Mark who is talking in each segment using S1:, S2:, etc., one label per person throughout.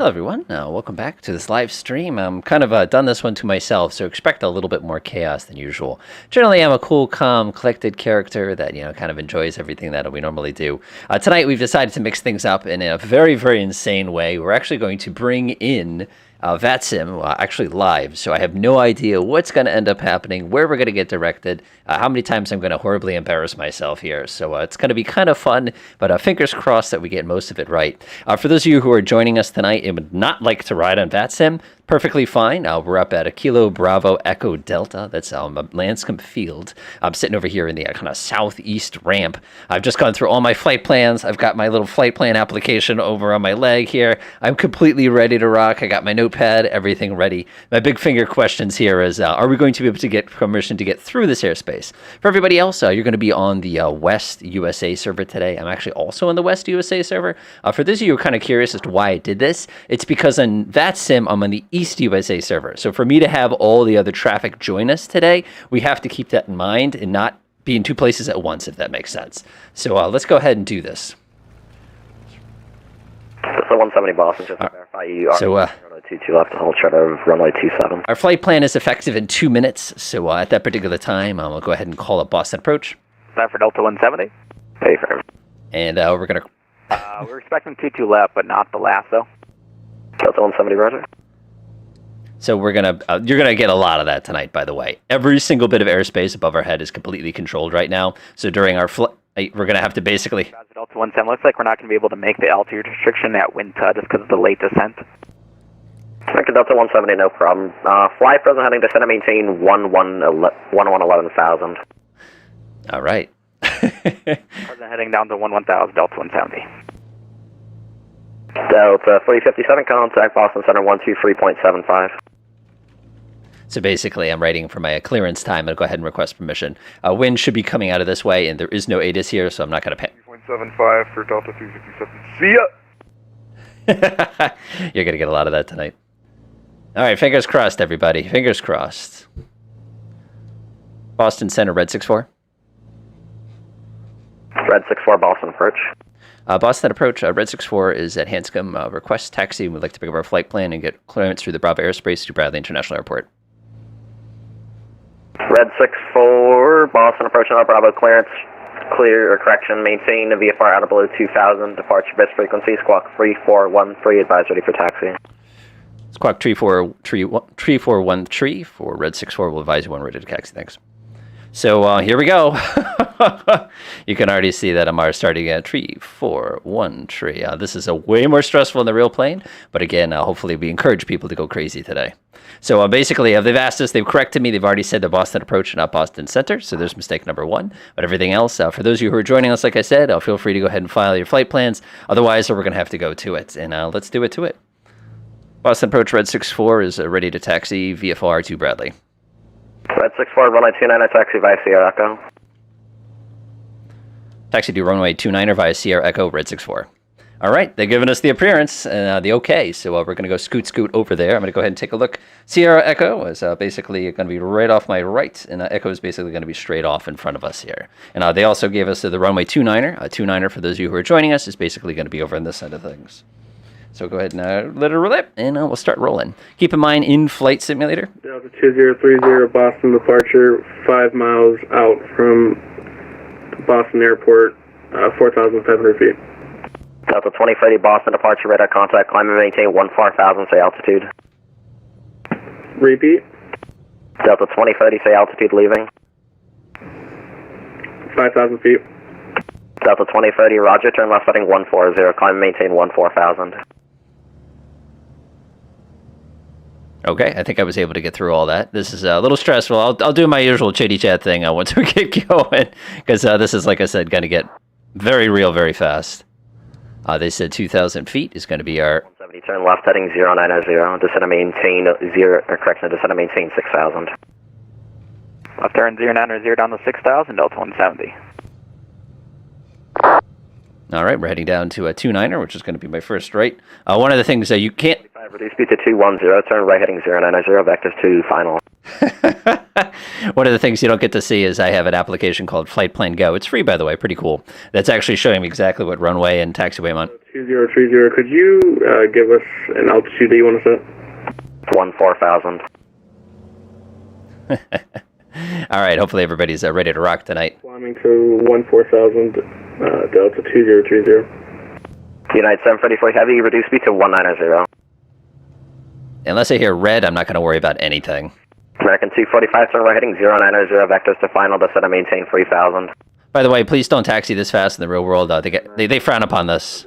S1: Hello everyone, welcome back to this live stream. I'm kind of done this one to myself, so expect a little bit more chaos than usual. Generally, I'm a cool, calm, collected character that, kind of enjoys everything that we normally do. Tonight, we've decided to mix things up in a very, very insane way. We're actually going to bring in VATSIM, actually live, so I have no idea what's going to end up happening, where we're going to get directed, how many times I'm going to horribly embarrass myself here. So it's going to be kind of fun, but fingers crossed that we get most of it right. For those of you who are joining us tonight and would not like to ride on VATSIM, perfectly fine. We're up at a Kilo Bravo Echo Delta. That's Lanscombe Field. I'm sitting over here in the kind of southeast ramp. I've just gone through all my flight plans. I've got my little flight plan application over on my leg here. I'm completely ready to rock. I got my notepad, everything ready. My big finger questions here is, are we going to be able to get permission to get through this airspace? For everybody else, you're going to be on the West USA server today. I'm actually also on the West USA server. For those of you who are kind of curious as to why I did this, it's because on VATSIM, I'm on the East USA server. So for me to have all the other traffic join us today, we have to keep that in mind and not be in two places at once, if that makes sense. So let's go ahead and do this.
S2: So 170 Boston, just to verify you are runway 22 left, hold short of runway 27.
S1: Our flight plan is effective in 2 minutes, so at that particular time, I'll go ahead and call up Boston Approach.
S3: Time for Delta 170.
S2: Hey, firm.
S1: And we're going to...
S3: we're expecting 22 left, but not the last, though.
S2: Delta 170, roger.
S1: So we're going to... you're going to get a lot of that tonight, by the way. Every single bit of airspace above our head is completely controlled right now, so during our flight... We're going to have to basically...
S3: Delta 170, looks like we're not going to be able to make the altitude restriction at Winta just because of the late descent.
S2: Vector Delta 170, no problem. Fly present heading descent and maintain 11,000.
S1: All right.
S3: Present heading down to 11,000, Delta 170.
S2: Delta 357, contact Boston Center 123.75.
S1: So basically, I'm writing for my clearance time. I'll go ahead and request permission. Wind should be coming out of this way, and there is no ATIS here, so I'm not going to pay.
S4: 3.75 for Delta 357. See ya!
S1: You're going to get a lot of that tonight. All right, fingers crossed, everybody. Fingers crossed. Boston Center, Red 64.
S2: Red 64, Boston approach.
S1: Boston approach, Red 64 is at Hanscom. Request taxi. We'd like to pick up our flight plan and get clearance through the Bravo airspace to Bradley International Airport.
S2: Red 64, Boston approach on Bravo clearance. Clear or correction, maintain the VFR out of below 2,000. Departure best frequency, squawk 3413, advise ready for taxi.
S1: Squawk 3413 for Red 64. We'll advise you when ready to taxi. Thanks. So here we go. You can already see that I'm starting at 3413. This is way more stressful than the real plane, but again, hopefully we encourage people to go crazy today. So basically, they've asked us, they've corrected me, they've already said the Boston approach, not Boston Center, so there's mistake number one. But everything else, for those of you who are joining us, like I said, feel free to go ahead and file your flight plans. Otherwise, we're going to have to go to it, and let's do it to it. Boston approach, Red 64 is ready to taxi VFR to Bradley.
S2: Red 64, runway 29, taxi via Sierra Echo.
S1: Taxi to runway 29 via Sierra Echo, Red 64. All right, they've given us the appearance and the okay, so we're going to go scoot over there. I'm going to go ahead and take a look. Sierra Echo is basically going to be right off my right, and Echo is basically going to be straight off in front of us here. And they also gave us the runway 29er. 29er, for those of you who are joining us, is basically going to be over on this side of things. So go ahead and let it roll it, and we'll start rolling. Keep in mind, in-flight simulator.
S4: Delta 2030, Boston departure, 5 miles out from Boston Airport, 4,500 feet.
S2: Delta 2030, Boston departure, radar contact, climb and maintain 14,000, say altitude.
S4: Repeat.
S2: Delta 2030, say altitude leaving.
S4: 5,000 feet.
S2: Delta 2030, roger, turn left heading 140, climb and maintain 14,000.
S1: Okay, I think I was able to get through all that. This is a little stressful. I'll do my usual chitty chat thing once we get going, because this is, like I said, going to get very real very fast. They said 2,000 feet is going to be our...
S2: 170, turn left heading 090, descend and maintain 0, or correction, descend and maintain 6,000.
S3: Left turn 090 down to 6,000, Delta 170.
S1: All right, we're heading down to a 29er, which is going to be my first right. One of the things that you can't...
S2: Reduce speed to 210, turn right heading 090, vectors to final.
S1: One of the things you don't get to see is I have an application called Flight Plan Go. It's free, by the way, pretty cool. That's actually showing me exactly what runway and taxiway I'm on.
S4: 2030, could you give us an altitude that you want to set?
S2: 14,000.
S1: All right, hopefully everybody's ready to rock tonight.
S4: Climbing to 14,000, Delta 2030.
S2: United 734 Heavy, reduce speed to 190.
S1: Unless I hear red, I'm not going to worry about anything.
S2: American 245, turn right heading 090, vectors to final, descend and maintain 3,000.
S1: By the way, please don't taxi this fast in the real world. They frown upon this.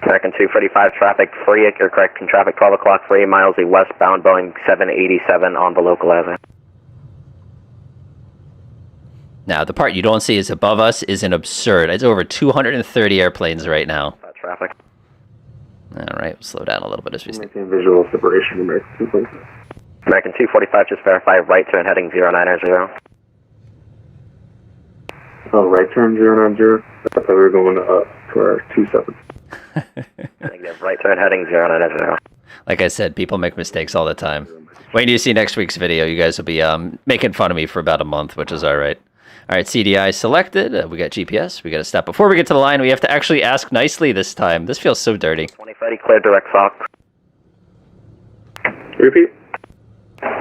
S2: American 245, traffic free, you're correct, traffic 12 o'clock, 3 miles, a westbound Boeing 787 on the localizer.
S1: Now, the part you don't see is above us isn't absurd. It's over 230 airplanes right now.
S2: Traffic.
S1: All right, we'll slow down a little bit as we see.
S4: Maintain visual separation, American 245.
S2: American 245, just verify right turn heading 090.
S4: Oh, right turn 090. I thought we were going for our 27.
S2: Negative, right turn heading 090.
S1: Like I said, people make mistakes all the time. Wait till you see next week's video. You guys will be making fun of me for about a month, which is all right. All right, CDI selected. We got GPS. We got to stop. Before we get to the line, we have to actually ask nicely this time. This feels so dirty.
S2: 2030, clear direct Fox.
S4: Repeat.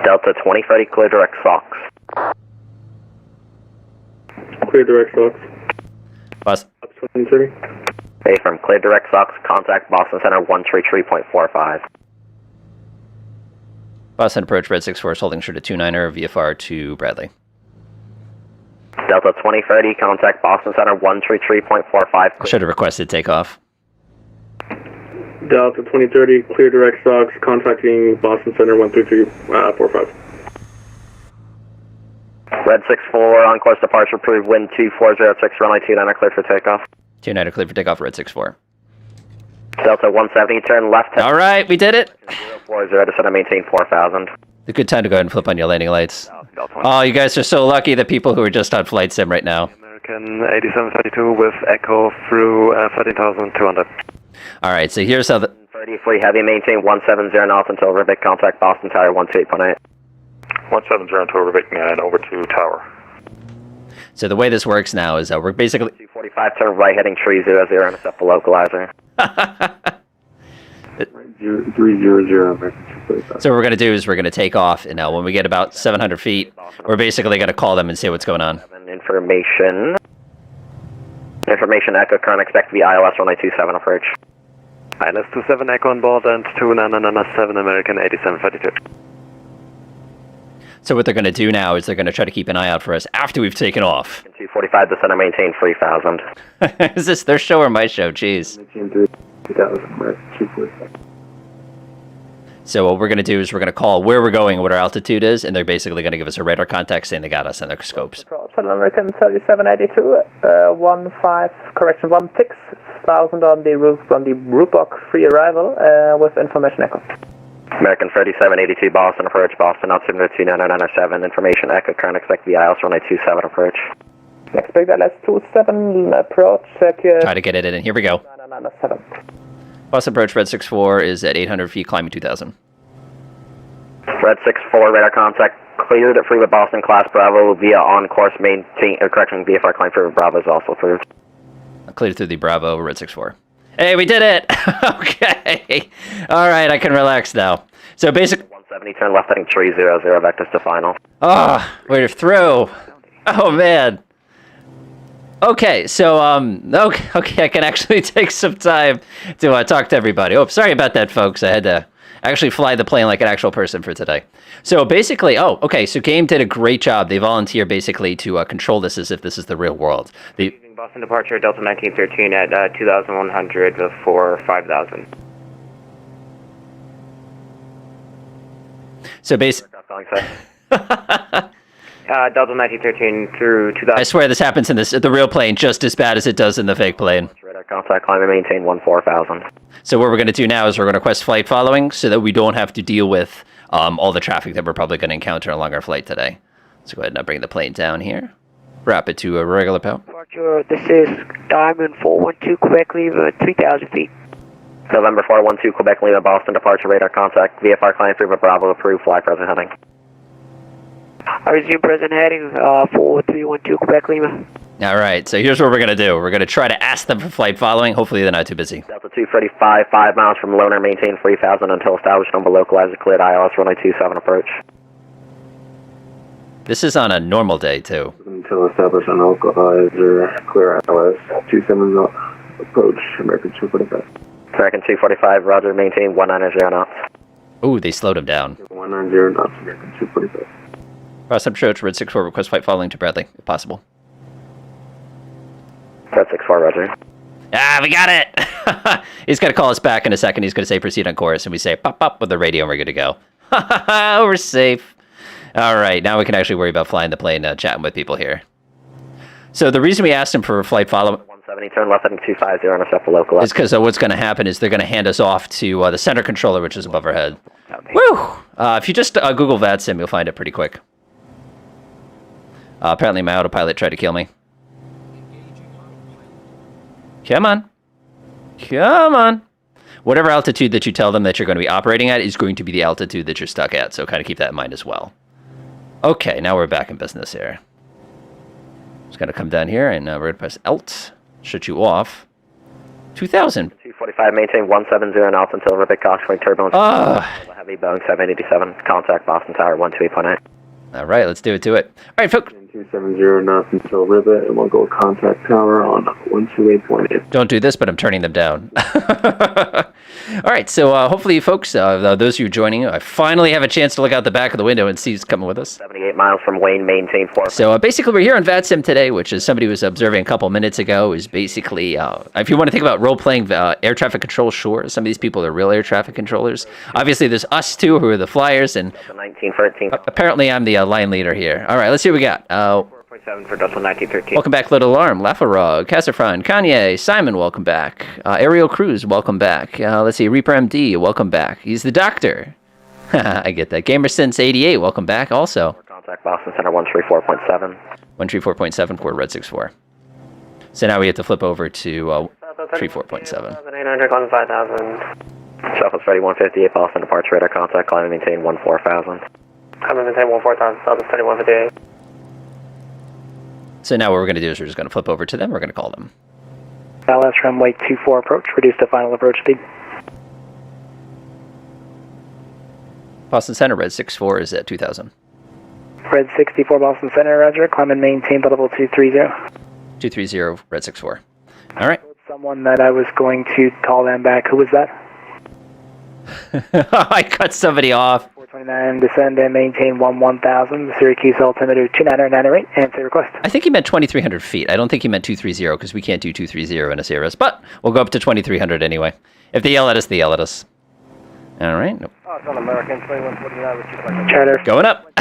S2: Delta 2030, clear direct Fox.
S4: Clear direct Fox.
S1: Bus.
S4: Up 2030.
S2: Hey, from clear direct Fox, contact Boston Center 133.45.
S1: Boston approach, Red 64 is holding short to 29er, VFR to Bradley.
S2: Delta 2030, contact Boston Center 133.45.
S1: I should have requested takeoff.
S4: Delta 2030, clear direct Fox, contacting Boston Center 133.45.
S2: Red 64, on course departure approved, wind 2406, runway 29er, clear for takeoff.
S1: 29er clear for takeoff, Red 64.
S2: Delta 170, turn left.
S1: All right, we did it.
S2: 040, descend and maintain 4,000.
S1: A good time to go ahead and flip on your landing lights. Oh, you guys are so lucky, the people who are just on flight sim right now.
S5: American 8732 with echo through 13,200.
S1: All right, so here's how the...
S2: 30 free heavy, maintain 170 knots until Rivet, contact Boston Tower 128.8.
S5: 170 until Rivet and over to Tower.
S1: So the way this works now is we're basically...
S2: 245, turn right heading 300, intercept the localizer.
S4: 300, American 245.
S1: So what we're going to do is we're going to take off, and when we get about 700 feet, we're basically going to call them and see what's going on.
S2: Information echo, current expect to be ILS 1927 approach.
S5: ILS 27 echo on board and 2997 American 8732.
S1: So what they're going to do now is they're going to try to keep an eye out for us after we've taken off.
S2: 245, descend and maintain 3,000.
S1: Is this their show or my show? Jeez.
S4: Maintain 3,000, American 245.
S1: So what we're going to do is we're going to call where we're going and what our altitude is, and they're basically going to give us a radar contact saying they got us on their scopes.
S6: American 3782, 16,000 on the roof from the Rootbrook free arrival with information echo.
S2: American 3782, Boston approach, Boston altimeter 29997, information echo, current expect to be ILS 1927 approach.
S6: Expect ILS 27 approach,
S1: Try to get it in. Here we go.
S6: 997.
S1: Boston approach, Red 64 is at 800 feet, climbing 2,000.
S2: Red 64, radar contact cleared at Freeway Boston, class Bravo via on-course maintain, VFR climb for Bravo is also approved.
S1: Cleared through the Bravo, Red 64. Hey, we did it! Okay. All right, I can relax now. So basically...
S2: 170, turn left heading 300, vectors to final.
S1: Oh, we're through. Oh, man. Okay, so, okay, I can actually take some time to talk to everybody. Oh, sorry about that, folks. I had to actually fly the plane like an actual person for today. So basically, okay, so Game did a great job. They volunteer basically to control this as if this is the real world.
S7: Boston departure, Delta 1913 at 2,100 before 5,000.
S1: So basically...
S7: Delta 1913 through 2000.
S1: I swear this happens in the real plane just as bad as it does in the fake plane.
S2: Radar contact, climb and maintain 14,000.
S1: So what we're going to do now is we're going to request flight following so that we don't have to deal with all the traffic that we're probably going to encounter along our flight today. Let's go ahead and bring the plane down here. Wrap it to a regular power.
S8: Departure, this is Diamond 412 Quebec Lima, 3,000 feet.
S2: November 412 Quebec Lima, Boston departure, radar contact, VFR climb Freeway Bravo approved, fly present heading.
S8: I resume present heading, 4312 Quebec Lima.
S1: All right, so here's what we're going to do. We're going to try to ask them for flight following. Hopefully they're not too busy.
S2: Delta 235, 5 miles from Loner, maintain 3000 until established number localizer cleared ILS runway 27 approach.
S1: This is on a normal day, too.
S4: Until established on localizer clear ILS 27 approach American 245.
S2: American 245, roger, maintain 190 knots.
S1: Ooh, they slowed him down.
S4: 190 knots American 245.
S1: Boston approach, Red 64, request flight following to Bradley, if possible.
S2: Red 64, roger.
S1: Ah, we got it! He's going to call us back in a second. He's going to say proceed on course, and we say pop, pop with the radio, and we're good to go. We're safe. All right, now we can actually worry about flying the plane, chatting with people here. So the reason we asked him for flight follow
S2: 170, turn left heading 250, intercept the local.
S1: is because what's going to happen is they're going to hand us off to the center controller, which is above our head. Woo! If you just Google VATSIM, you'll find it pretty quick. Apparently my autopilot tried to kill me. Come on. Come on. Whatever altitude that you tell them that you're going to be operating at is going to be the altitude that you're stuck at, so kind of keep that in mind as well. Okay, now we're back in business here. Just going to come down here, and we're going to press Alt. Shut you off. 2000.
S2: 245, maintain 170 knots until Ripple Coxswain turbulence. Heavy Boeing 787, contact Boston Tower 128.8.
S1: All right, let's do it to it. All right, folks.
S4: 270 knots until Rivet, and we'll go contact tower on 128.8.
S1: Don't do this, but I'm turning them down. All right, so hopefully, folks, those of you joining, I finally have a chance to look out the back of the window and see who's coming with us.
S2: 78 miles from Wayne, maintain 4.
S1: So basically, we're here on VATSIM today, which is somebody was observing a couple minutes ago, is basically, if you want to think about role-playing air traffic control, sure, some of these people are real air traffic controllers. Obviously, there's us two who are the flyers, and
S2: 1913.
S1: Apparently I'm the line leader here. All right, let's see what we got.
S7: 4.7 for Delta 1913.
S1: Welcome back, Little Alarm, Lafarog, Casafran, Kanye, Simon, welcome back. Ariel Cruz, welcome back. Let's see, Reaper MD, welcome back. He's the doctor. I get that. GamerSense88, welcome back also.
S2: Contact Boston Center 134.7.
S1: 134.7 for Red 64. So now we have to flip over to 34.7.
S7: 800 on 5000.
S2: Southwest ready 158, Boston departure radar contact, climb and maintain 14000.
S7: Climb and maintain 14000, Southwest 3158.
S1: So now what we're going to do is we're just going to flip over to them. We're going to call them.
S6: LS runway 24 approach, reduce to final approach speed.
S1: Boston Center, Red 64 is at 2000.
S6: Red 64, Boston Center, roger. Climb and maintain the level 230.
S1: 230, Red 64. All right.
S6: Someone that I was going to call them back. Who was that?
S1: I cut somebody off.
S6: 429, descend and maintain 1000. Syracuse altimeter 2998, and say request.
S1: I think he meant 2,300 feet. I don't think he meant 230 because we can't do 230 in a Cirrus, but we'll go up to 2,300 anyway. If they yell at us, they yell at us. All right. Nope.
S7: Oh, it's on American 2149.
S6: Charter.
S1: Going up.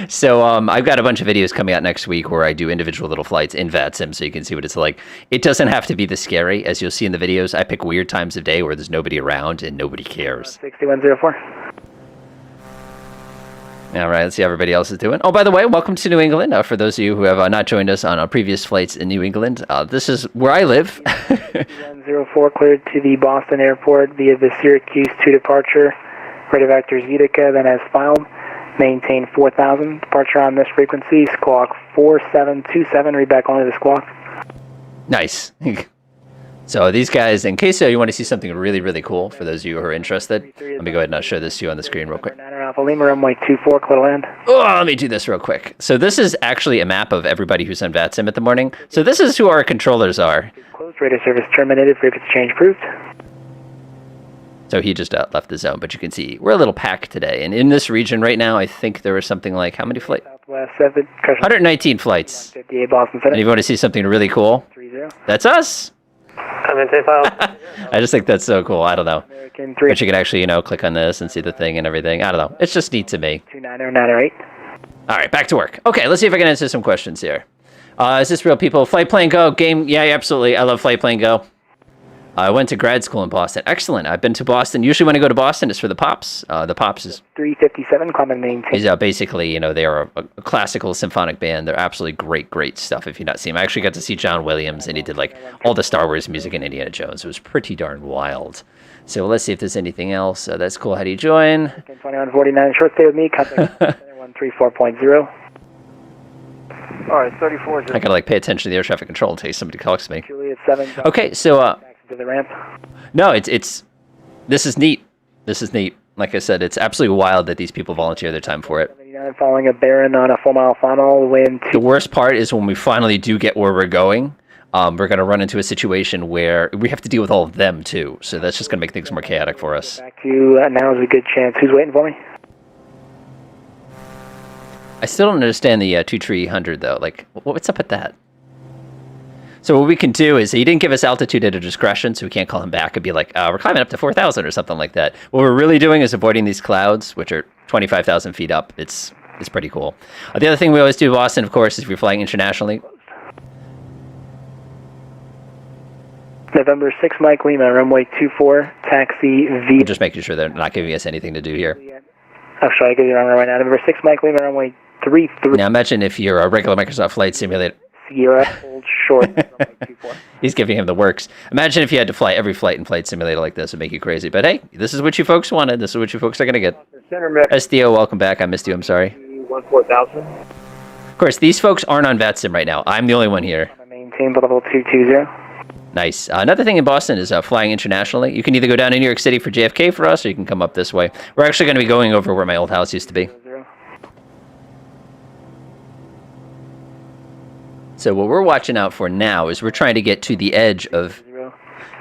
S1: So I've got a bunch of videos coming out next week where I do individual little flights in VATSIM so you can see what it's like. It doesn't have to be this scary. As you'll see in the videos, I pick weird times of day where there's nobody around and nobody cares.
S6: 6104.
S1: All right, let's see how everybody else is doing. Oh, by the way, welcome to New England. For those of you who have not joined us on previous flights in New England, this is where I live.
S6: 104 cleared to the Boston airport via the Syracuse 2 departure. Radar vector Zetica, then as filed. Maintain 4000. Departure on this frequency. Squawk 4727. Read back only the squawk.
S1: Nice. So these guys, in case you want to see something really, really cool, for those of you who are interested, let me go ahead and show this to you on the screen real quick.
S6: Alpha Lima, runway 24, clear to land.
S1: Oh, let me do this real quick. So this is actually a map of everybody who's on VATSIM at the morning. So this is who our controllers are.
S6: Closed, radar service terminated, frequency change approved.
S1: So he just left the zone, but you can see we're a little packed today. And in this region right now, I think there was something like, how many flights?
S6: Southwest 7,
S1: 119 flights.
S6: 58 Boston Center.
S1: And if you want to see something really cool,
S6: 30.
S1: that's us. I just think that's so cool. I don't know.
S6: American 3.
S1: But you can actually, click on this and see the thing and everything. I don't know. It's just neat to me.
S6: 29098.
S1: All right, back to work. Okay, let's see if I can answer some questions here. Is this real, people? Flight Plan Go game? Yeah, absolutely. I love Flight Plan Go. I went to grad school in Boston. Excellent. I've been to Boston. Usually when I go to Boston, it's for the Pops. The Pops is
S6: 357, climb and maintain.
S1: Is basically, they are a classical symphonic band. They're absolutely great, great stuff if you've not seen them. I actually got to see John Williams, and he did all the Star Wars music and Indiana Jones. It was pretty darn wild. So let's see if there's anything else. That's cool. How do you join?
S6: 2149, short stay with me. Contact 134.0. Alright, 34.
S1: I gotta like pay attention to the air traffic control in case somebody talks to me.
S6: Juliet 7.
S1: Okay, so
S6: To the ramp.
S1: no, it's this is neat. This is neat. Like I said, it's absolutely wild that these people volunteer their time for it.
S6: 79 following a Baron on a 4-mile final, wind
S1: The worst part is when we finally do get where we're going, we're going to run into a situation where we have to deal with all of them too. So that's just going to make things more chaotic for us.
S6: Back to you. Now is a good chance. Who's waiting for me?
S1: I still don't understand the 2300 though. Like, what's up with that? So what we can do is, he didn't give us altitude at a discretion, so we can't call him back and be like, we're climbing up to 4,000 or something like that. What we're really doing is avoiding these clouds, which are 25,000 feet up. It's pretty cool. The other thing we always do in Boston, of course, is if you're flying internationally.
S6: November 6, Mike Lima, runway 24, taxi V.
S1: Just making sure they're not giving us anything to do here.
S6: Oh, sorry, I give you the wrong right now. November 6, Mike Lima, runway 33.
S1: Now imagine if you're a regular Microsoft Flight Simulator.
S6: Sierra, hold short, runway 24.
S1: He's giving him the works. Imagine if you had to fly every flight in Flight Simulator like this. It would make you crazy. But hey, this is what you folks wanted. This is what you folks are going to get. SDO, welcome back. I missed you. I'm sorry.
S4: 14,000.
S1: Of course, these folks aren't on VATSIM right now. I'm the only one here.
S6: Maintain level 220.
S1: Nice. Another thing in Boston is flying internationally. You can either go down to New York City for JFK for us, or you can come up this way. We're actually going to be going over where my old house used to be. So what we're watching out for now is we're trying to get to the edge of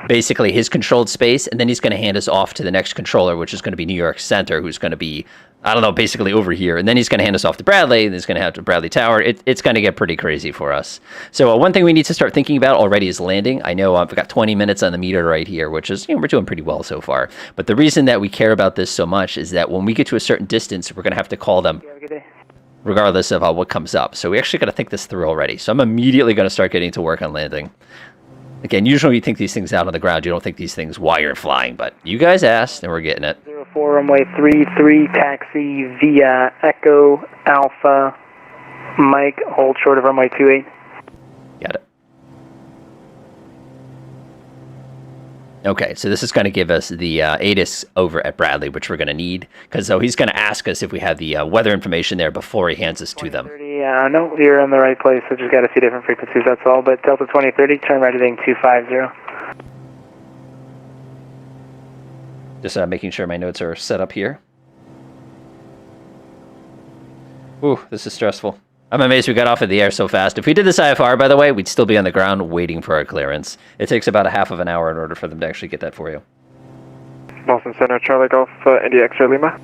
S1: basically his controlled space, and then he's going to hand us off to the next controller, which is going to be New York Center, who's going to be, I don't know, basically over here. And then he's going to hand us off to Bradley, and he's going to have to Bradley Tower. It's going to get pretty crazy for us. So one thing we need to start thinking about already is landing. I know I've got 20 minutes on the meter right here, which is, we're doing pretty well so far. But the reason that we care about this so much is that when we get to a certain distance, we're going to have to call them regardless of what comes up. So we actually got to think this through already. So I'm immediately going to start getting to work on landing. Again, usually you think these things out on the ground. You don't think these things while you're flying, but you guys asked, and we're getting it.
S6: 04, runway 33, taxi via Echo Alpha Mike, hold short of runway 28.
S1: Got it. Okay, so this is going to give us the ATIS over at Bradley, which we're going to need, because he's going to ask us if we have the weather information there before he hands us to them.
S6: No, you're in the right place. I just got a few different frequencies, that's all. But Delta 2030, turn right heading 250.
S1: Just making sure my notes are set up here. Ooh, this is stressful. I'm amazed we got off of the air so fast. If we did this IFR, by the way, we'd still be on the ground waiting for our clearance. It takes about a half of an hour in order for them to actually get that for you.
S5: Boston Center, Charlie Golf, India X-ray Lima.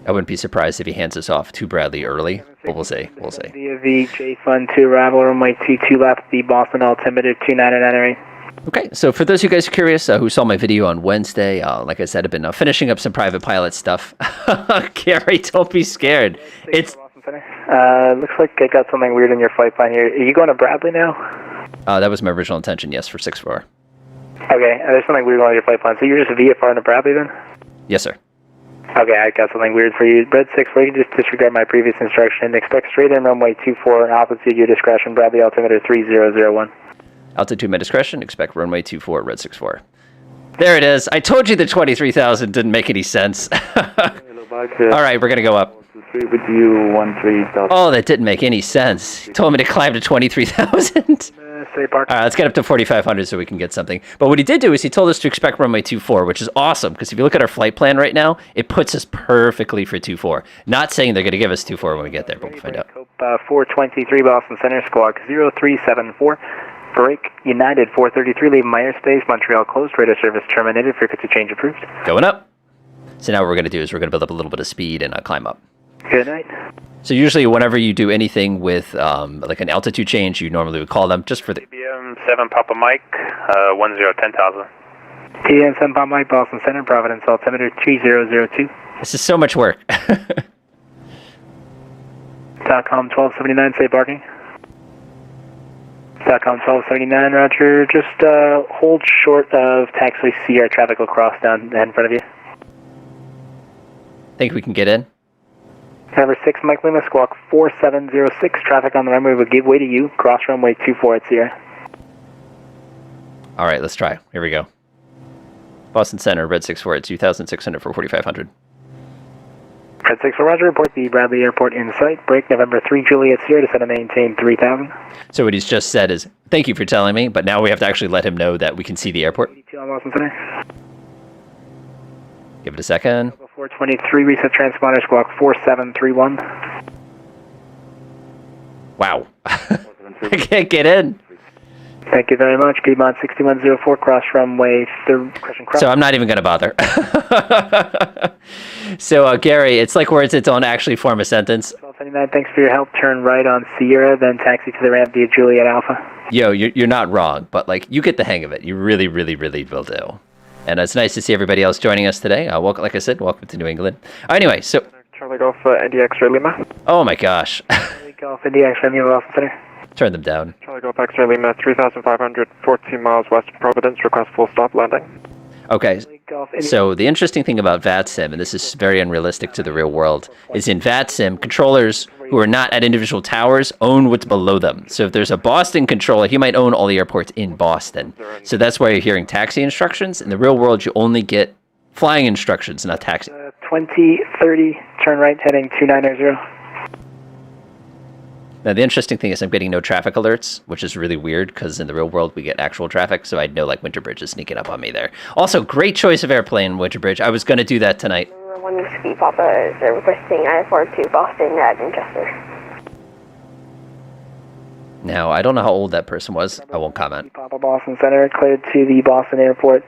S1: I wouldn't be surprised if he hands us off to Bradley early, but we'll see. We'll see.
S6: The J Fun 2 arrival, runway 22 left, the Boston altimeter 29908.
S1: Okay, so for those of you guys curious who saw my video on Wednesday, like I said, I've been finishing up some private pilot stuff. Gary, don't be scared. It's
S6: looks like I got something weird in your flight plan here. Are you going to Bradley now?
S1: That was my original intention, yes, for 6-4.
S6: Okay, there's something weird on your flight plan. So you're just VFR to Bradley then?
S1: Yes, sir.
S6: Okay, I got something weird for you. Red 6, you can just disregard my previous instruction. Expect straight in runway 24, altitude your discretion, Bradley altimeter 3001.
S1: Altitude my discretion, expect runway 24, red 64. There it is. I told you the 23,000 didn't make any sense. All right, we're going to go up.
S4: With you, 13,000.
S1: Oh, that didn't make any sense. He told me to climb to 23,000. All right, let's get up to 4,500 so we can get something. But what he did do is he told us to expect runway 24, which is awesome, because if you look at our flight plan right now, it puts us perfectly for 24. Not saying they're going to give us 24 when we get there, but we'll find out.
S6: 423 Boston Center, squawk 0374. Break United 433, leave my airspace, Montreal closed, radar service terminated, frequency change approved.
S1: Going up. So now what we're going to do is we're going to build up a little bit of speed and climb up.
S6: Good night.
S1: So usually whenever you do anything with like an altitude change, you normally would call them just for the...
S9: TBM 7 Papa Mike, 10,000.
S6: TBM 7 Papa Mike, Boston Center, Providence altimeter 3002.
S1: This is so much work.
S6: .com 1279, say parking. .com 1279, roger. Just hold short of taxiway C. Our traffic will cross down in front of you.
S1: Think we can get in?
S6: Number 6, Mike Lima, squawk 4706. Traffic on the runway will give way to you. Cross runway 24 at Sierra.
S1: All right, let's try. Here we go. Boston Center, red 64 at 2,600 for 4,500.
S6: Fred 6 for Roger, report the Bradley Airport in sight. Break November 3 Juliet Sierra, descend and maintain 3000.
S1: So what he's just said is, thank you for telling me, but now we have to actually let him know that we can see the airport.
S6: 82 on Boston Center.
S1: Give it a second.
S6: 423, reset transponder, squawk 4731.
S1: Wow. I can't get in.
S6: Thank you very much. Piedmont 6104, cross runway, cross.
S1: So I'm not even going to bother. So, Gary, it's like words that don't actually form a sentence.
S6: 1279, thanks for your help. Turn right on Sierra, then taxi to the ramp via Juliet Alpha.
S1: Yo, you're not wrong, but like you get the hang of it. You really, really, really will do. And it's nice to see everybody else joining us today. Welcome, like I said, welcome to New England. Anyway, so...
S5: Charlie Golf, Indy X-Ray Lima.
S1: Oh my gosh.
S6: Charlie Golf, Indy X-Ray Lima, Boston Center.
S1: Turn them down.
S5: Charlie Golf X-Ray Lima, 3,500, 14 miles west of Providence, request full stop landing.
S1: Okay, so the interesting thing about VATSIM, and this is very unrealistic to the real world, is in VATSIM, controllers who are not at individual towers own what's below them. So if there's a Boston controller, he might own all the airports in Boston. So that's why you're hearing taxi instructions. In the real world, you only get flying instructions, not taxi.
S6: 2030, turn right, heading 2900.
S1: Now, the interesting thing is I'm getting no traffic alerts, which is really weird because in the real world we get actual traffic, so I'd know like Winterbridge is sneaking up on me there. Also, great choice of airplane, Winterbridge. I was going to do that tonight.
S10: One Ski Papa is requesting IFR to Boston at Manchester.
S1: Now, I don't know how old that person was. I won't comment.
S6: Papa Boston Center, cleared to the Boston Airport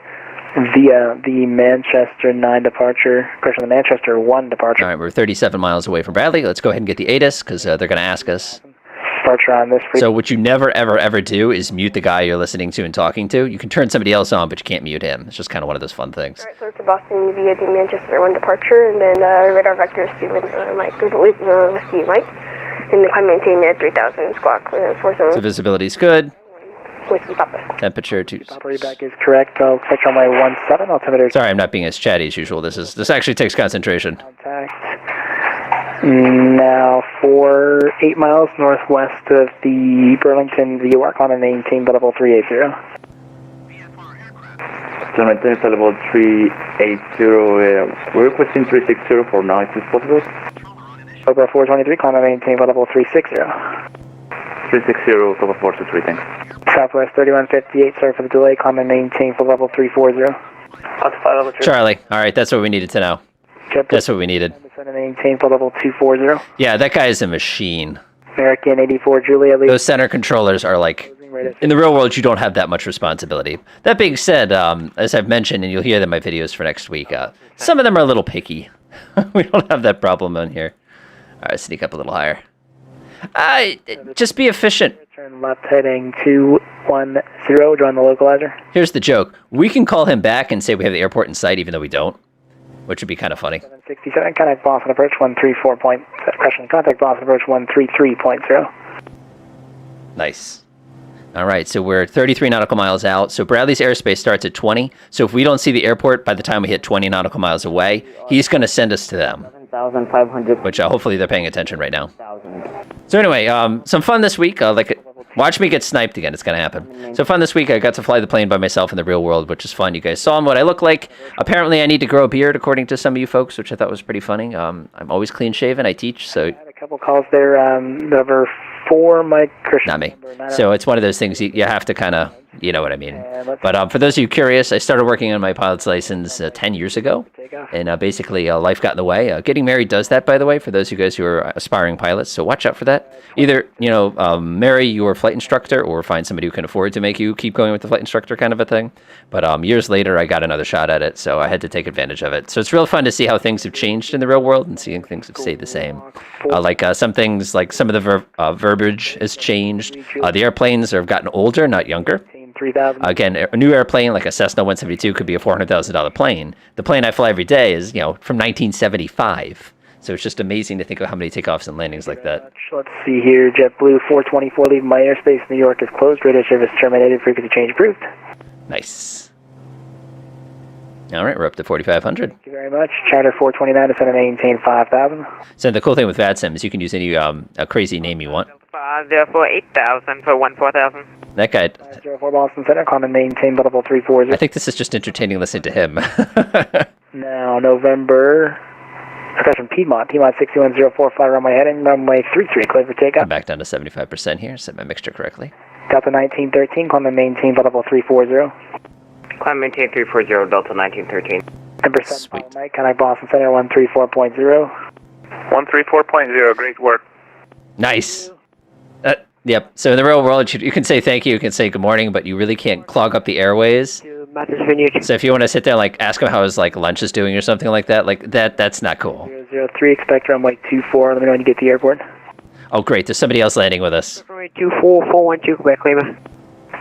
S6: via the Manchester 9 departure, correction, the Manchester 1 departure.
S1: All right, we're 37 miles away from Bradley. Let's go ahead and get the ATIS because they're going to ask us.
S6: Departure on this frequency.
S1: So what you never, ever, ever do is mute the guy you're listening to and talking to. You can turn somebody else on, but you can't mute him. It's just kind of one of those fun things.
S10: All right, so to Boston via the Manchester 1 departure, and then radar vectors to Mike, Whiskey Mike, and the climb maintain at 3000 squawk 47.
S1: So visibility's good.
S10: Whiskey Papa.
S1: Temperature to...
S6: Papa back is correct. I'll check on my 17 altimeter.
S1: Sorry, I'm not being as chatty as usual. This actually takes concentration.
S6: Contact. Now for 8 miles northwest of the Burlington VOR, climb and maintain level 380.
S11: So maintain level 380. We're requesting 360 for now. Is this possible?
S6: Cobra 423, climb and maintain level 360.
S11: 360, Cobra 423, thanks.
S6: Southwest 3158, sorry for the delay, climb and maintain for level 340.
S1: Charlie, all right, that's what we needed to know. That's what we needed.
S6: Maintain for level 240.
S1: Yeah, that guy is a machine.
S6: American 84 Juliet.
S1: Those center controllers are like, in the real world, you don't have that much responsibility. That being said, as I've mentioned, and you'll hear that in my videos for next week, some of them are a little picky. We don't have that problem on here. All right, sneak up a little higher. Just be efficient.
S6: Turn left heading 210, join the localizer.
S1: Here's the joke. We can call him back and say we have the airport in sight, even though we don't, which would be kind of funny.
S6: 767, contact Boston approach 134 point, correction, contact Boston approach 133.0.
S1: Nice. All right, so we're 33 nautical miles out. So Bradley's airspace starts at 20. So if we don't see the airport by the time we hit 20 nautical miles away, he's going to send us to them.
S11: 7,500.
S1: Which hopefully they're paying attention right now. So anyway, some fun this week. Watch me get sniped again. It's going to happen. So fun this week. I got to fly the plane by myself in the real world, which is fun. You guys saw what I look like. Apparently, I need to grow a beard, according to some of you folks, which I thought was pretty funny. I'm always clean-shaven. I teach, so...
S6: I had a couple calls there. Over 4, Mike Christian.
S1: Not me. So it's one of those things you have to kind of... You know what I mean. But for those of you curious, I started working on my pilot's license 10 years ago. And basically, life got in the way. Getting married does that, by the way, for those of you guys who are aspiring pilots. So watch out for that. Either, marry your flight instructor or find somebody who can afford to make you keep going with the flight instructor kind of a thing. But years later, I got another shot at it. So I had to take advantage of it. So it's real fun to see how things have changed in the real world and seeing things have stayed the same. Some things, like some of the verbiage has changed. The airplanes have gotten older, not younger. Again, a new airplane like a Cessna 172 could be a $400,000 plane. The plane I fly every day is, from 1975. So it's just amazing to think of how many takeoffs and landings like that.
S6: Let's see here. JetBlue 424 leaving my airspace. New York is closed. Radio service terminated. Frequency change approved.
S1: Nice. All right, we're up to 4,500.
S6: Thank you very much. Charter 429 to send and maintain 5,000.
S1: So the cool thing with VATSIM is you can use any a crazy name you want.
S3: 504 8,000 for 14,000.
S1: That guy.
S6: 04 Boston Center, climb and maintain level 340.
S1: I think this is just entertaining listening to him.
S6: Now, November Discussion Piedmont, Piedmont 6104, fly runway heading, runway 33, clear for takeoff.
S1: I'm back down to 75% here, set my mixture correctly.
S6: Delta 1913, climb and maintain level 340.
S7: Climb maintain 340, Delta 1913.
S6: 10% final Mike, contact Boston Center 134.0.
S9: 134.0, great work.
S1: Nice. Yep. So in the real world, you can say thank you, you can say good morning, but you really can't clog up the airways. So if you want to sit there and like ask him how his like lunch is doing or something like that's not cool.
S6: 003, expect runway 24. Let me know when you get to the airport.
S1: Oh great, there's somebody else landing with us.
S8: Runway 24, 412, Quebec Lima.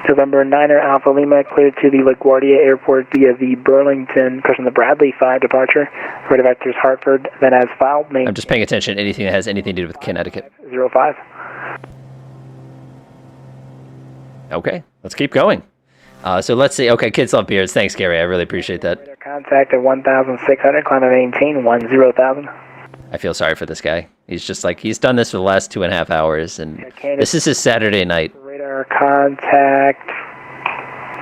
S6: November 9er Alpha Lima, cleared to the LaGuardia Airport via the Burlington, pushing the Bradley 5 departure. Radar vectors Hartford, then as filed.
S1: I'm just paying attention to anything that has anything to do with Connecticut.
S6: 05.
S1: Okay, let's keep going. So let's see. Okay, kids love beards. Thanks, Gary. I really appreciate that.
S6: Radar contact at 1,600, climb and maintain 10,000.
S1: I feel sorry for this guy. He's just like, he's done this for the last 2.5 hours, and this is his Saturday night.
S6: Radar contact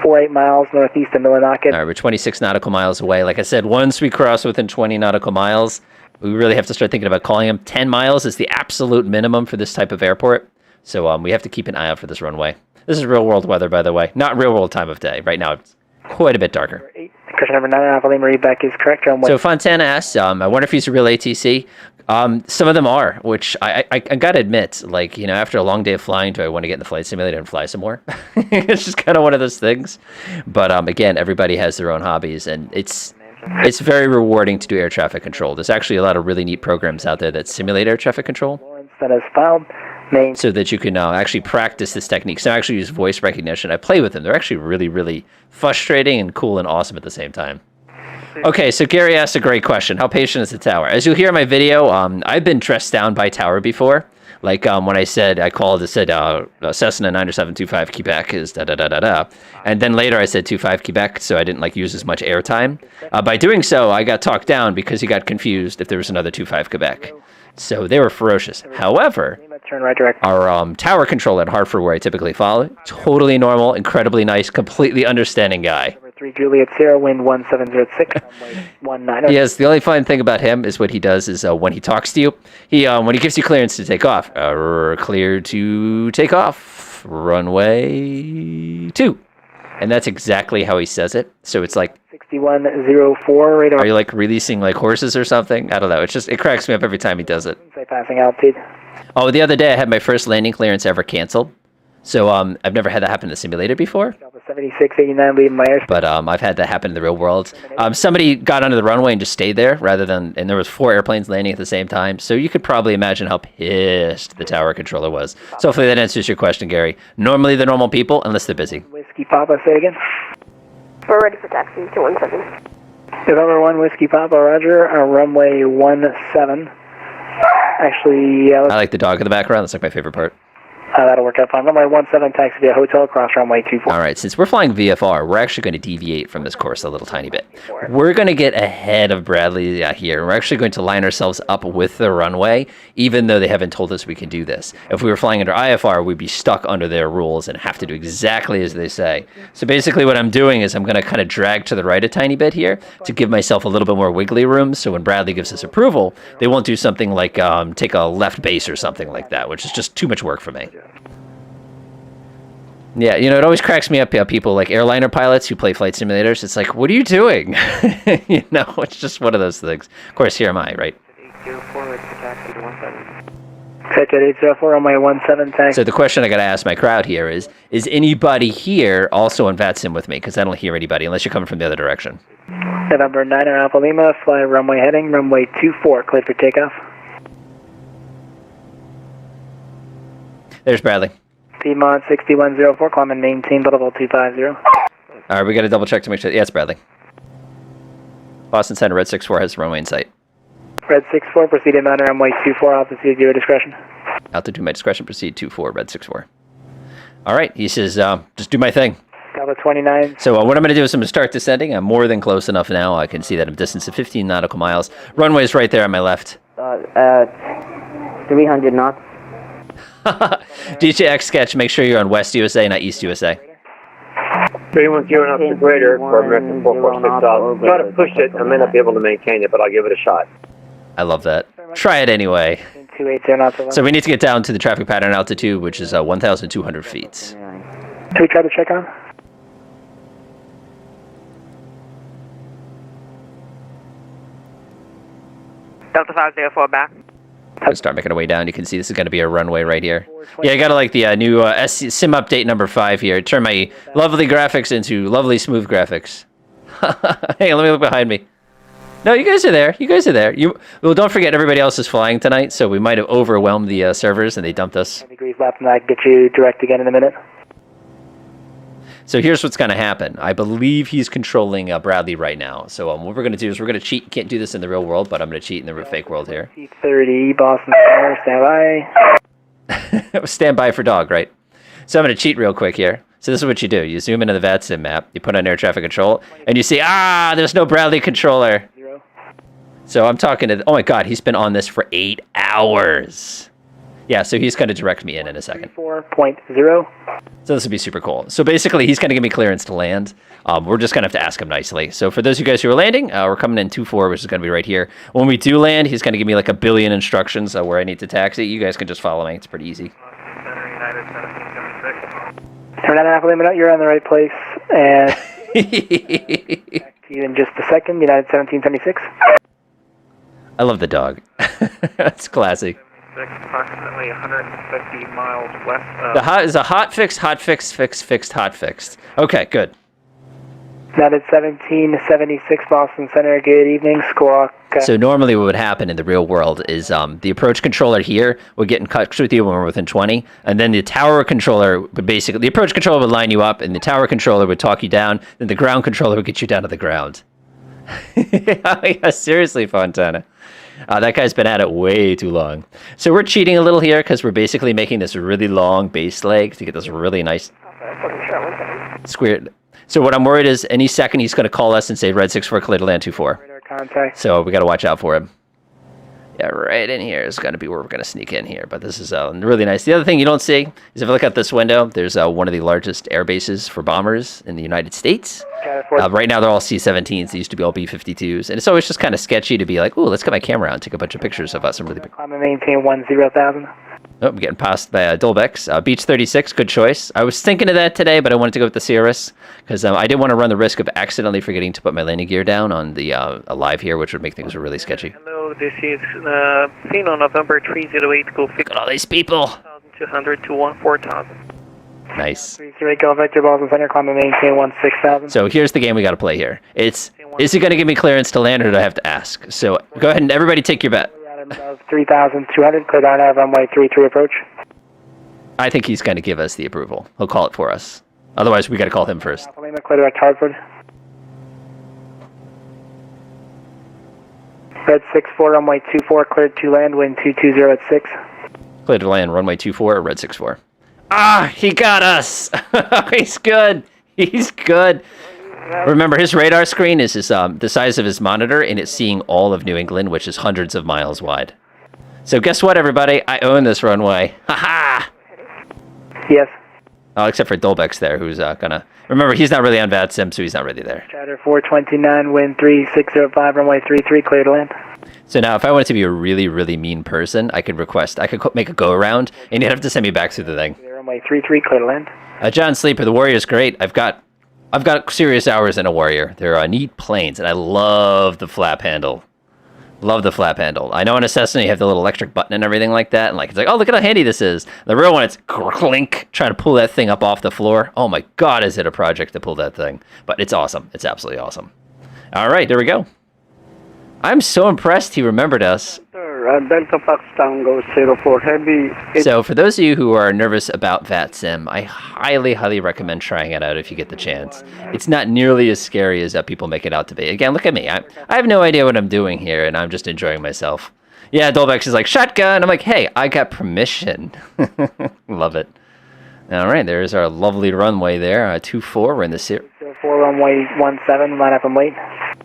S6: 48 miles northeast of Millinocket.
S1: All right, we're 26 nautical miles away. Like I said, once we cross within 20 nautical miles, we really have to start thinking about calling him. 10 miles is the absolute minimum for this type of airport. So we have to keep an eye out for this runway. This is real world weather, by the way. Not real world time of day. Right now, it's quite a bit darker.
S6: Question number 9, Alpha Lima, read back is correct.
S1: So Fontana asks, I wonder if he's a real ATC. Some of them are, which I gotta admit, like, you know, after a long day of flying, do I want to get in the flight simulator and fly some more? It's just kind of one of those things. But again, everybody has their own hobbies, and it's very rewarding to do air traffic control. There's actually a lot of really neat programs out there that simulate air traffic control.
S6: That is filed.
S1: So that you can actually practice this technique. So I actually use voice recognition. I play with them. They're actually really, really frustrating and cool and awesome at the same time. Okay, so Gary asked a great question. How patient is the tower? As you'll hear in my video, I've been dressed down by tower before. Like when I said, I called, it said Cessna 90725 Quebec is da-da-da-da-da. And then later I said 25 Quebec, so I didn't like use as much airtime. By doing so, I got talked down because he got confused if there was another 25 Quebec. So they were ferocious. However, our tower control at Hartford, where I typically follow, totally normal, incredibly nice, completely understanding guy.
S6: Number 3 Juliet Sierra, wind 1706, runway 19.
S1: Yes, the only fun thing about him is what he does is when he talks to you, when he gives you clearance to take off, clear to take off, runway 2. And that's exactly how he says it. So it's like
S6: 6104 radar.
S1: Are you like releasing like horses or something? I don't know. It cracks me up every time he does it.
S6: Say passing altitude.
S1: Oh, the other day I had my first landing clearance ever canceled. So I've never had that happen in the simulator before.
S6: Delta 7689 leaving my airspace.
S1: But I've had that happen in the real world. Somebody got onto the runway and just stayed there and there was 4 airplanes landing at the same time. So you could probably imagine how pissed the tower controller was. So hopefully that answers your question, Gary. Normally they're normal people unless they're busy.
S6: Whiskey Papa, say again.
S10: We're ready for taxi to 17.
S6: November 1 Whiskey Papa, roger. Runway 17. Actually,
S1: I like the dog in the background. That's like my favorite part.
S6: That'll work out fine. Runway 17, taxi via hotel, cross runway 24.
S1: All right, since we're flying VFR, we're actually going to deviate from this course a little tiny bit. We're going to get ahead of Bradley here. We're actually going to line ourselves up with the runway, even though they haven't told us we can do this. If we were flying under IFR, we'd be stuck under their rules and have to do exactly as they say. So basically what I'm doing is I'm going to kind of drag to the right a tiny bit here to give myself a little bit more wiggly room, so when Bradley gives us approval, they won't do something like take a left base or something like that, which is just too much work for me. Yeah, you know, it always cracks me up, people like airliner pilots who play flight simulators. It's like, what are you doing? You know, it's just one of those things. Of course, here am I, right?
S6: 804 on my 17 taxi.
S1: So the question I got to ask my crowd here is anybody here also on VATSIM with me? Because I don't hear anybody unless you're coming from the other direction.
S6: November 9er Alpha Lima, fly runway heading, runway 24, cleared for takeoff.
S1: There's Bradley.
S6: Piedmont 6104, climb and maintain level 250.
S1: All right, we got to double check to make sure. Yeah, it's Bradley. Boston Center, Red 64 has the runway in sight.
S6: Red 64, proceed inbound runway 24, altitude your discretion.
S1: Altitude my discretion, proceed 24, Red 64. All right, he says, just do my thing.
S6: Delta 29.
S1: So what I'm going to do is I'm going to start descending. I'm more than close enough now. I can see that I'm distance of 15 nautical miles. Runway's right there on my left.
S8: 300 knots.
S1: DJX sketch, make sure you're on West USA, not East USA.
S12: 310 up to greater for American 446 out. Try to push it. I may not be able to maintain it, but I'll give it a shot.
S1: I love that. Try it anyway.
S6: 280 knots.
S1: So we need to get down to the traffic pattern altitude, which is 1,200 feet.
S6: Can we try to check on?
S8: Delta 504 back.
S1: Let's start making our way down. You can see this is going to be a runway right here. Yeah, I got to like the new SIM update number 5 here. Turn my lovely graphics into lovely smooth graphics. Hey, let me look behind me. No, you guys are there. You guys are there. Well, don't forget everybody else is flying tonight, so we might have overwhelmed the servers and they dumped us.
S6: 10 degrees left, and I can get you direct again in a minute.
S1: So here's what's going to happen. I believe he's controlling Bradley right now. So what we're going to do is we're going to cheat. Can't do this in the real world, but I'm going to cheat in the fake world here.
S6: T30, Boston Center, stand by.
S1: Stand by for dog, right? So I'm going to cheat real quick here. So this is what you do. You zoom into the VATSIM map, you put on air traffic control, and you see, there's no Bradley controller.
S6: 0.
S1: So I'm talking to, oh my God, he's been on this for 8 hours. Yeah, so he's going to direct me in a second.
S6: 4.0.
S1: So this would be super cool. So basically, he's going to give me clearance to land. We're just going to have to ask him nicely. So for those of you guys who are landing, we're coming in 2-4, which is going to be right here. When we do land, he's going to give me like 1 billion instructions where I need to taxi. You guys can just follow me. It's pretty easy.
S6: Turn that half limit out. You're on the right place. And back to you in just a second. United 1776.
S1: I love the dog. That's classy.
S5: Approximately 150 miles west of...
S1: The hot is a hot fixed, hot fixed. Okay, good.
S6: United 1776 Boston Center. Good evening, Squawk.
S1: So normally what would happen in the real world is the approach controller here would get in touch with you when we're within 20, and then the tower controller would basically, the approach controller would line you up, and the tower controller would talk you down, then the ground controller would get you down to the ground. Yeah, seriously, Fontana. That guy's been at it way too long. So we're cheating a little here because we're basically making this really long base leg to get this really nice squared. So what I'm worried is any second he's going to call us and say Red 64 clear to land 24.
S6: Contact.
S1: So we got to watch out for him. Yeah, right in here is going to be where we're going to sneak in here. But this is really nice. The other thing you don't see is if you look out this window, there's one of the largest air bases for bombers in the United States. Right now they're all C-17s. They used to be all B-52s. And it's always just kind of sketchy to be like, ooh, let's get my camera out and take a bunch of pictures of us. Really big.
S6: I'm going to maintain 10,000.
S1: Oh, I'm getting passed by Dolbex. Beach 36, good choice. I was thinking of that today, but I wanted to go with the CRS because I didn't want to run the risk of accidentally forgetting to put my landing gear down on the live here, which would make things really sketchy.
S5: Hello, this is Pheno, November 308, go
S1: Look at all these people.
S5: 1,200 to 14,000.
S1: Nice.
S6: 3 Golf Vector Boston Center, climb and maintain 16,000.
S1: So here's the game we got to play here. Is he going to give me clearance to land, or do I have to ask? So go ahead and everybody take your bet.
S6: 3,200, clear down out runway 33 approach.
S1: I think he's going to give us the approval. He'll call it for us. Otherwise, we got to call him first.
S6: Clear direct Hartford. Red 64, runway 24, cleared to land, wind 220 at 6.
S1: Clear to land, runway 24, red 64. Ah, he got us. He's good. He's good. Remember, his radar screen is the size of his monitor, and it's seeing all of New England, which is hundreds of miles wide. So guess what, everybody? I own this runway. Ha-ha!
S6: Yes.
S1: Oh, except for Dolbex there, who's gonna... Remember, he's not really on VATSIM, so he's not really there.
S6: Chatter 429, wind 3605, runway 33, clear to land.
S1: So now, if I wanted to be a really, really mean person, I could make a go-around, and you'd have to send me back through the thing.
S6: Runway 33, clear to land.
S1: John Sleeper, the Warrior's great. I've got serious hours in a Warrior. They're neat planes, and I love the flap handle. Love the flap handle. I know in a Cessna you have the little electric button and everything like that, and it's like, oh, look at how handy this is. The real one, it's clink, trying to pull that thing up off the floor. Oh my God, is it a project to pull that thing? But it's awesome. It's absolutely awesome. All right, there we go. I'm so impressed he remembered us.
S12: Delta Fox Tango 04 Heavy.
S1: So for those of you who are nervous about VATSIM, I highly, highly recommend trying it out if you get the chance. It's not nearly as scary as people make it out to be. Again, look at me. I have no idea what I'm doing here, and I'm just enjoying myself. Yeah, Dolbex is like, shotgun. I'm like, hey, I got permission. Love it. All right, there's our lovely runway there. 24, we're in the series.
S6: 4 runway 17, line up and wait.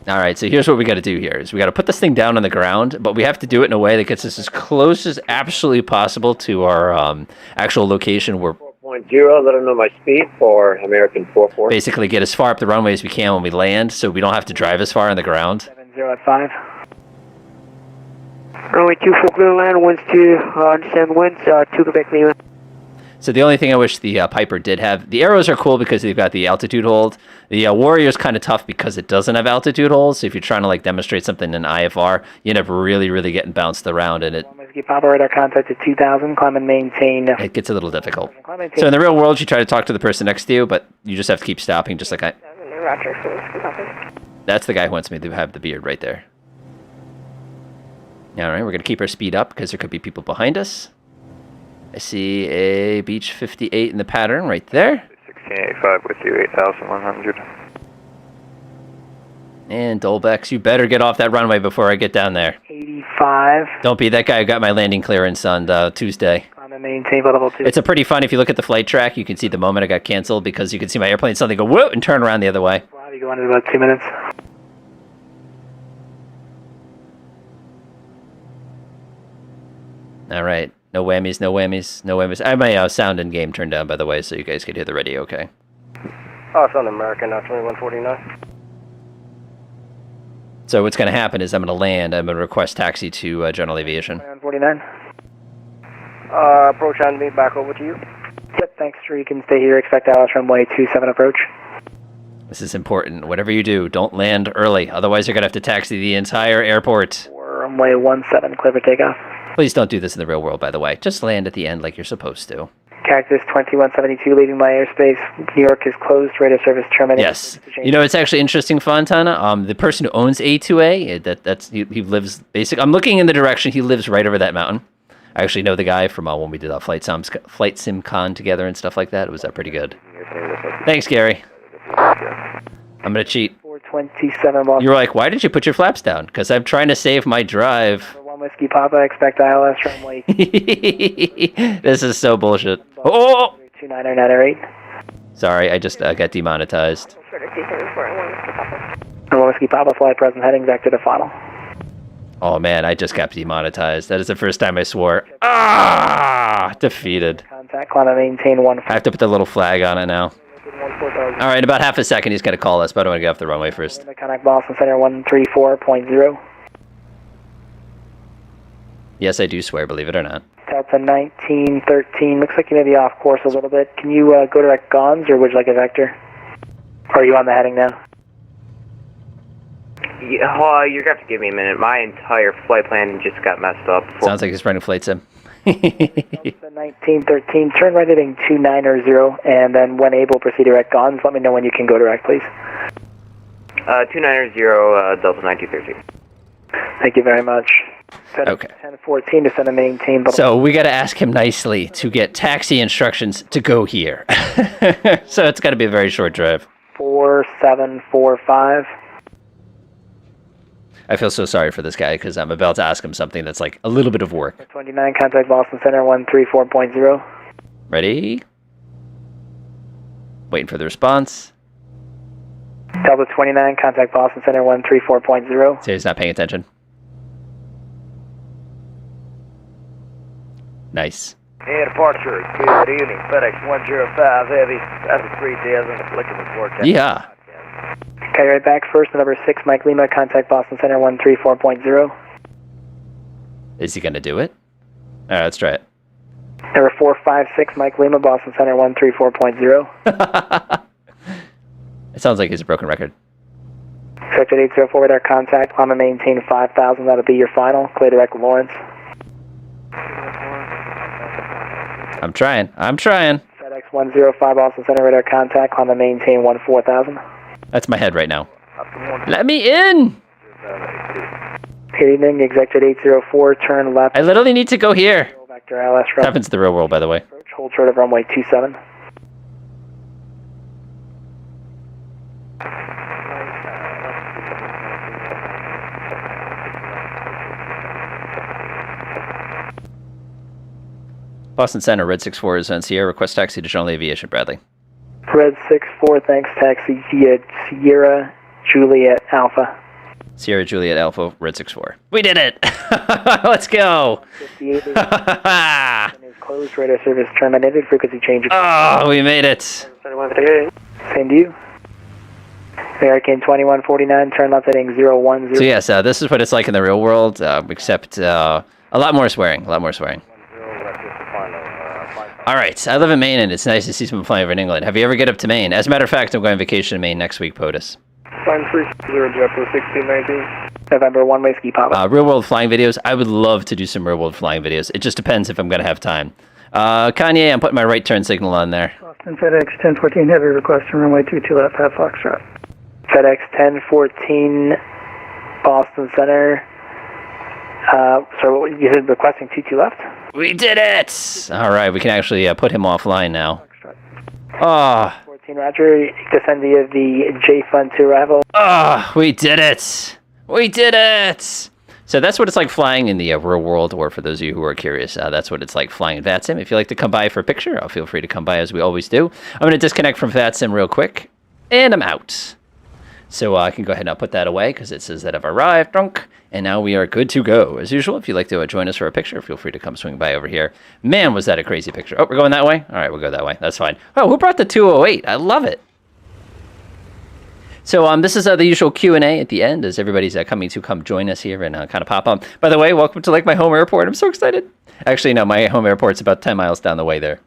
S1: All right, so here's what we got to do here. Is we got to put this thing down on the ground, but we have to do it in a way that gets us as close as absolutely possible to our actual location where...
S12: 4.0, let them know my speed for American 44.
S1: Basically get as far up the runway as we can when we land, so we don't have to drive as far on the ground.
S6: 70 at 5.
S8: Runway 24 clear land, winds to understand winds, 2 Quebec Lima.
S1: So the only thing I wish the Piper did have, the arrows are cool because they've got the altitude hold. The Warrior's kind of tough because it doesn't have altitude hold. So if you're trying to like demonstrate something in IFR, you end up really getting bounced around, and
S6: Whiskey Papa radar contact at 2000, climb and maintain.
S1: It gets a little difficult. So in the real world, you try to talk to the person next to you, but you just have to keep stopping, just like I.
S10: Roger, Whiskey Papa.
S1: That's the guy who wants me to have the beard right there. All right, we're gonna keep our speed up because there could be people behind us. I see a Beach 58 in the pattern right there.
S9: 1685 with you, 8,100.
S1: And Dolbex, you better get off that runway before I get down there.
S6: 85.
S1: Don't be that guy who got my landing clearance on Tuesday.
S6: Climb and maintain level 2.
S1: It's a pretty fun, if you look at the flight track, you can see the moment I got canceled because you can see my airplane suddenly go whoop and turn around the other way.
S6: Wow, you go in about 2 minutes.
S1: All right. No whammies, no whammies, no whammies. I have my sound and game turned down, by the way, so you guys could hear the radio okay.
S2: Oh, it's on American, 2149.
S1: So what's going to happen is I'm going to land. I'm going to request taxi to General Aviation.
S6: 49.
S2: Approach on me, back over to you.
S6: Yep, thanks, sir. You can stay here. Expect Alice runway 27 approach.
S1: This is important. Whatever you do, don't land early. Otherwise, you're going to have to taxi the entire airport.
S6: Runway 17, clear for takeoff.
S1: Please don't do this in the real world, by the way. Just land at the end like you're supposed to.
S6: Cactus 2172, leaving my airspace. New York is closed. Radio service terminated.
S1: Yes. You know, it's actually interesting, Fontana. The person who owns A2A, he lives basically. I'm looking in the direction. He lives right over that mountain. I actually know the guy from when we did Flight Sim Con together and stuff like that. It was pretty good. Thanks, Gary. I'm going to cheat.
S6: 427.
S1: You were like, why did you put your flaps down? Because I'm trying to save my drive.
S6: 1 Whiskey Papa, expect ILS runway.
S1: This is so bullshit. Oh!
S6: 29908.
S1: Sorry, I just got demonetized.
S6: 1 Whiskey Papa, flight present heading vector to final.
S1: Oh man, I just got demonetized. That is the first time I swore. Ah! Defeated.
S6: Contact, climb and maintain 1.
S1: I have to put the little flag on it now. All right, in about half a second, he's going to call us, but I want to get off the runway first.
S6: Contact Boston Center 134.0.
S1: Yes, I do swear, believe it or not.
S6: Delta 1913. Looks like you may be off course a little bit. Can you go direct GONS, or would you like a vector? Or are you on the heading now?
S7: Yeah, you're going to have to give me a minute. My entire flight plan just got messed up.
S1: Sounds like he's running Flight Sim.
S6: Delta 1913. Turn right heading 290, and then when able, proceed direct GONS. Let me know when you can go direct, please.
S7: 290, Delta 1913.
S6: Thank you very much.
S1: Okay.
S6: 1014 to send a maintain.
S1: So we got to ask him nicely to get taxi instructions to go here. So it's got to be a very short drive.
S6: 4745.
S1: I feel so sorry for this guy because I'm about to ask him something that's like a little bit of work.
S6: 29, contact Boston Center 134.0.
S1: Ready? Waiting for the response.
S6: Delta 29, contact Boston Center 134.0.
S1: So he's not paying attention. Nice.
S13: Air departure, good evening, FedEx 105 Heavy, that's a 3000, looking at forecast.
S1: Yeah.
S6: Okay, right back first, number 6, Mike Lima, contact Boston Center 134.0.
S1: Is he going to do it? All right, let's try it.
S6: Number 456, Mike Lima, Boston Center 134.0.
S1: It sounds like he's a broken record.
S6: Sector 804 with our contact, climb and maintain 5,000, that'll be your final. Clear direct Lawrence.
S1: I'm trying.
S6: FedEx 105, Boston Center radar contact, climb and maintain 14,000.
S1: That's my head right now. Let me in!
S6: Good evening, Executive 804, turn left.
S1: I literally need to go here.
S6: Vector LS
S1: It happens in the real world, by the way.
S6: Hold short of runway 27.
S1: Boston Center, Red 64 is on Sierra. Request taxi to General Aviation, Bradley.
S6: Red 64, thanks, taxi Sierra Juliet Alpha.
S1: Sierra Juliet Alpha, Red 64. We did it! Let's go!
S6: 58 is closed, radar service terminated, frequency change.
S1: Oh, we made it!
S6: Same to you. American 2149, turn left heading 010.
S1: So yes, this is what it's like in the real world, except a lot more swearing, a lot more swearing. All right, I live in Maine, and it's nice to see someone flying over in England. Have you ever get up to Maine? As a matter of fact, I'm going on vacation to Maine next week, POTUS.
S12: Climb 30 JetBlue 1619.
S6: November 1 Whiskey Papa.
S1: Real world flying videos. I would love to do some real world flying videos. It just depends if I'm going to have time. Kanye, I'm putting my right turn signal on there.
S14: Boston FedEx 1014 Heavy, requesting runway 22 left, half Foxtrot.
S6: FedEx 1014 Boston Center. So you said requesting 22 left?
S1: We did it! All right, we can actually put him offline now. Oh.
S6: 14 Roger, descend via the J Fund to arrival.
S1: Oh, we did it! We did it! So that's what it's like flying in the real world, or for those of you who are curious, that's what it's like flying in VATSIM. If you'd like to come by for a picture, feel free to come by as we always do. I'm going to disconnect from VATSIM real quick, and I'm out. So I can go ahead and put that away because it says that I've arrived drunk, and now we are good to go. As usual, if you'd like to join us for a picture, feel free to come swing by over here. Man, was that a crazy picture. Oh, we're going that way? All right, we'll go that way. That's fine. Oh, who brought the 208? I love it. So this is the usual Q&A at the end as everybody's coming to come join us here and kind of pop on. By the way, welcome to like my home airport. I'm so excited. Actually, no, my home airport's about 10 miles down the way there.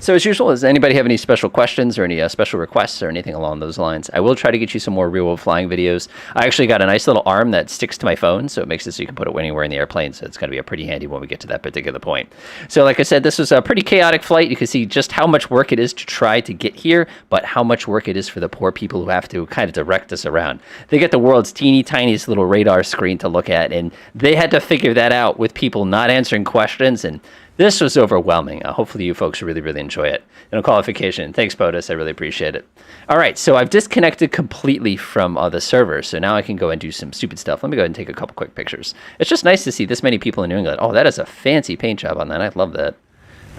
S1: So as usual, does anybody have any special questions or any special requests or anything along those lines? I will try to get you some more real-world flying videos. I actually got a nice little arm that sticks to my phone, so it makes it so you can put it anywhere in the airplane, so it's going to be a pretty handy when we get to that particular point. So like I said, this was a pretty chaotic flight. You can see just how much work it is to try to get here, but how much work it is for the poor people who have to kind of direct us around. They get the world's teeny tiniest little radar screen to look at, and they had to figure that out with people not answering questions, and this was overwhelming. Hopefully you folks really, really enjoy it. No qualification. Thanks, POTUS. I really appreciate it. All right, so I've disconnected completely from the server, so now I can go and do some stupid stuff. Let me go ahead and take a couple quick pictures. It's just nice to see this many people in New England. Oh, that is a fancy paint job on that. I love that.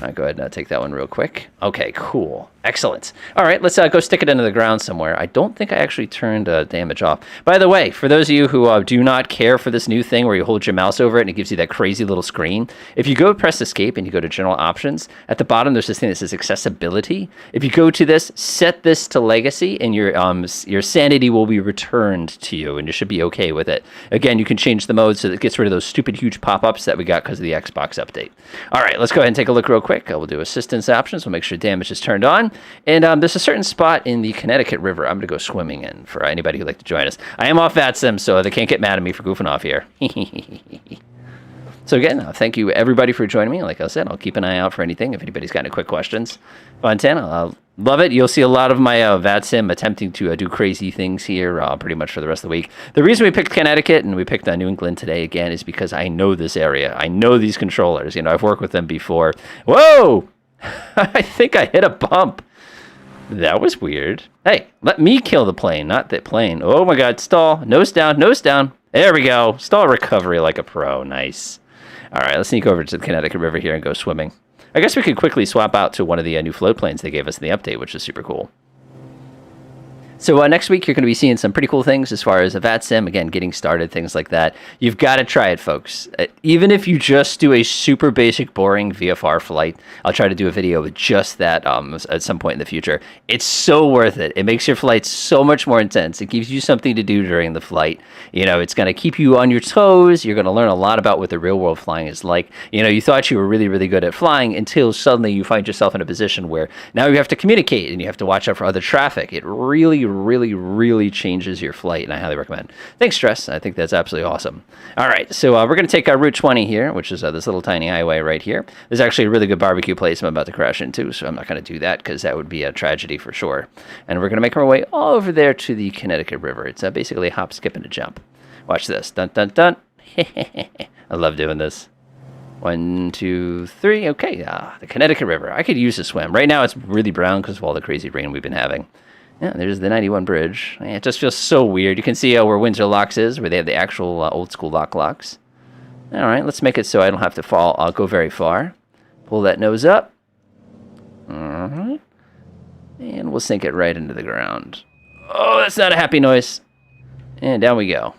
S1: I'll go ahead and take that one real quick. Okay, cool. Excellent. All right, let's go stick it into the ground somewhere. I don't think I actually turned damage off. By the way, for those of you who do not care for this new thing where you hold your mouse over it and it gives you that crazy little screen, if you go press escape and you go to general options, at the bottom there's this thing that says accessibility. If you go to this, set this to legacy, and your sanity will be returned to you, and you should be okay with it. Again, you can change the mode so that it gets rid of those stupid huge pop-ups that we got because of the Xbox update. All right, let's go ahead and take a look real quick. We'll do assistance options. We'll make sure damage is turned on. And there's a certain spot in the Connecticut River I'm going to go swimming in for anybody who'd like to join us. I am off VATSIM, so they can't get mad at me for goofing off here. So again, thank you everybody for joining me. Like I said, I'll keep an eye out for anything if anybody's got any quick questions. Fontana, love it. You'll see a lot of my VATSIM attempting to do crazy things here pretty much for the rest of the week. The reason we picked Connecticut and we picked New England today again is because I know this area. I know these controllers. You know, I've worked with them before. Whoa! I think I hit a bump. That was weird. Hey, let me kill the plane, not the plane. Oh my God, stall. Nose down, nose down. There we go. Stall recovery like a pro. Nice. All right, let's sneak over to the Connecticut River here and go swimming. I guess we could quickly swap out to one of the new float planes they gave us in the update, which is super cool. So next week, you're going to be seeing some pretty cool things as far as a VATSIM, again, getting started, things like that. You've got to try it, folks. Even if you just do a super basic, boring VFR flight, I'll try to do a video with just that at some point in the future. It's so worth it. It makes your flight so much more intense. It gives you something to do during the flight. You know, it's going to keep you on your toes. You're going to learn a lot about what the real world flying is like. You know, you thought you were really, really good at flying until suddenly you find yourself in a position where now you have to communicate and you have to watch out for other traffic. It really changes your flight, and I highly recommend. Thanks, Stress. I think that's absolutely awesome. All right, so we're going to take Route 20 here, which is this little tiny highway right here. There's actually a really good barbecue place I'm about to crash into, so I'm not going to do that because that would be a tragedy for sure. And we're going to make our way all over there to the Connecticut River. It's basically a hop, skip, and a jump. Watch this. Dun, dun, dun. I love doing this. 1, 2, 3. Okay, the Connecticut River. I could use a swim. Right now it's really brown because of all the crazy rain we've been having. Yeah, there's the 91 bridge. It just feels so weird. You can see where Windsor Locks is, where they have the actual old school locks. All right, let's make it so I don't have to fall. I'll go very far. Pull that nose up. All right. And we'll sink it right into the ground. Oh, that's not a happy noise. And down we go.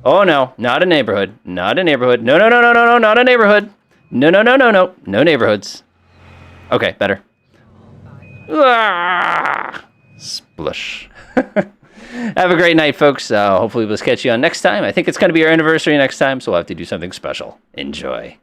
S1: Oh, no, not a neighborhood. Not a neighborhood. No, not a neighborhood. No, no neighborhoods. Okay, better. Ah! Splush. Have a great night, folks. Hopefully we'll catch you on next time. I think it's going to be our anniversary next time, so we'll have to do something special. Enjoy.